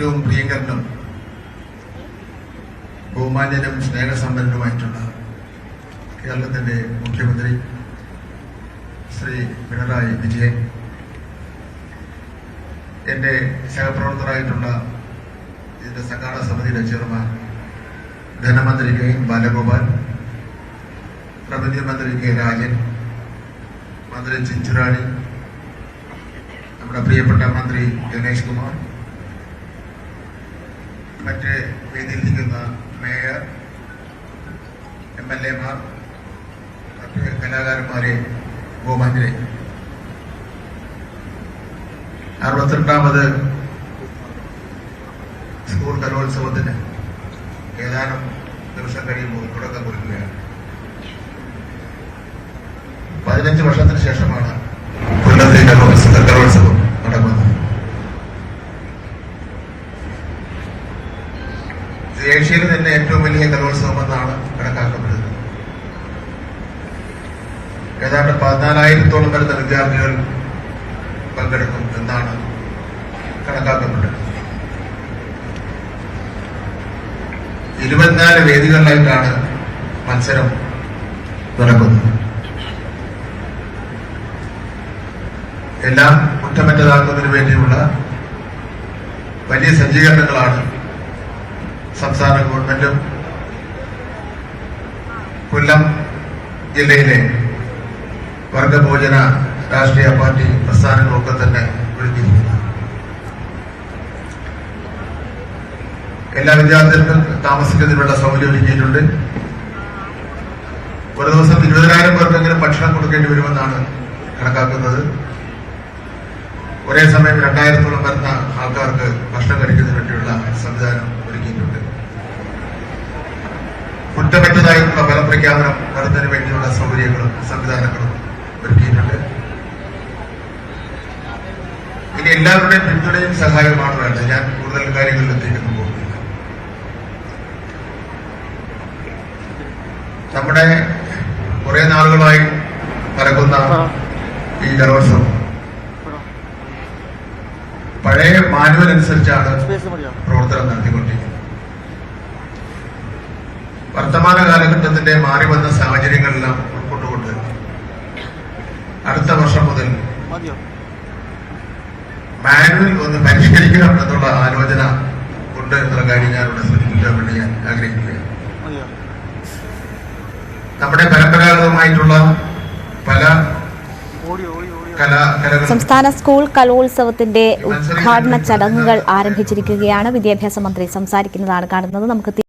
ഏറ്റവും പ്രിയങ്കരനും ബഹുമാന്യനും സ്നേഹസമ്പന്നനുമായിട്ടുള്ള കേരളത്തിന്റെ മുഖ്യമന്ത്രി ശ്രീ പിണറായി വിജയൻ, എന്റെ സഹപ്രവർത്തകരായിട്ടുള്ള ഇതിന്റെ സംഘാടക സമിതിയുടെ ചെയർമാൻ ധനമന്ത്രി കെ ബാലഗോപാൽ, റവന്യൂ മന്ത്രി കെ രാജൻ, മന്ത്രി ചിഞ്ചുറാണി, നമ്മുടെ പ്രിയപ്പെട്ട മന്ത്രി ഗണേഷ് കുമാർ, മറ്റ് വേദിയിലിരിക്കുന്ന മേയർ, MLA-മാർ, മറ്റ് കലാകാരന്മാരെ, ബഹുമാന്യരെ, 62ാമത് സ്കൂൾ കലോത്സവത്തിന് ഏതാനും ദിവസം കഴിയുമ്പോൾ തുടക്കം കുറിക്കുകയാണ്. 15 വർഷത്തിന് ശേഷമാണ് കൊല്ലത്തെ കലോത്സവം നടക്കുന്നത്. ഏഷ്യയിലെ തന്നെ ഏറ്റവും വലിയ കലോത്സവമെന്നാണ് കണക്കാക്കപ്പെടുന്നത്. ഏതാണ്ട് 14,000-ഓളം വരുന്ന വിദ്യാർത്ഥികൾ പങ്കെടുക്കും എന്നാണ് കണക്കാക്കപ്പെട്ടത്. 24 വേദികളിലായിട്ടാണ് മത്സരം നടക്കുന്നത്. എല്ലാം കുറ്റമറ്റതാക്കുന്നതിന് വേണ്ടിയുള്ള വലിയ സജ്ജീകരണങ്ങളാണ് സംസ്ഥാന ഗവൺമെന്റും കൊല്ലം ജില്ലയിലെ വർഗഭോജന രാഷ്ട്രീയ പാർട്ടി പ്രസ്ഥാനങ്ങളൊക്കെ തന്നെ ഒരുക്കിയിരിക്കുന്നത്. എല്ലാ വിദ്യാർത്ഥികൾക്കും താമസിക്കുന്നതിനുള്ള സൗകര്യം ഒരുക്കിയിട്ടുണ്ട്. ഒരു ദിവസം 20,000 പേർക്കെങ്കിലും ഭക്ഷണം കൊടുക്കേണ്ടി വരുമെന്നാണ് കണക്കാക്കുന്നത്. ഒരേ സമയം 2,000-ഓളം വരുന്ന ആൾക്കാർക്ക് ഭക്ഷണം കഴിക്കുന്നതിന് വേണ്ടിയുള്ള സംവിധാനം ഒരുക്കിയിട്ടുണ്ട്. കുറ്റമറ്റതായിട്ടുള്ള ഫലപ്രഖ്യാപനം വരുന്നതിന് വേണ്ടിയുള്ള സൗകര്യങ്ങളും സംവിധാനങ്ങളും ഒരുക്കിയിട്ടുണ്ട്. ഇനി എല്ലാവരുടെയും പിന്തുണയും സഹായവുമാണ് വേണ്ടത്. ഞാൻ കൂടുതൽ കാര്യങ്ങളിൽ എത്തിക്കുന്നു പോകുന്നില്ല. നമ്മുടെ കുറെ നാളുകളായി നടക്കുന്ന ഈ കലോത്സവം പഴയ മാനുവൽ അനുസരിച്ചാണ് പ്രവർത്തനം നടത്തിക്കൊണ്ടിരിക്കുന്നത്. വർത്തമാന കാലഘട്ടത്തിന്റെ മാറി വന്ന സാഹചര്യങ്ങളെല്ലാം ഉൾക്കൊണ്ടുകൊണ്ട് അടുത്ത വർഷം മുതൽ മാനുവൽ ഒന്ന് പരിഷ്കരിക്കണം എന്നുള്ള ആലോചന ഉണ്ട് എന്നുള്ള കാര്യം ഞാൻ ഇവിടെ സൂചിപ്പിക്കാൻ വേണ്ടി ഞാൻ ആഗ്രഹിക്കുകയാണ്. നമ്മുടെ പരമ്പരാഗതമായിട്ടുള്ള പല സംസ്ഥാന സ്കൂൾ കലോത്സവത്തിന്റെ ഉദ്ഘാടന ചടങ്ങുകൾ ആരംഭിച്ചിരിക്കുകയാണ്. വിദ്യാഭ്യാസ മന്ത്രി സംസാരിക്കുന്നതാണ് കാണുന്നത്. നമുക്ക്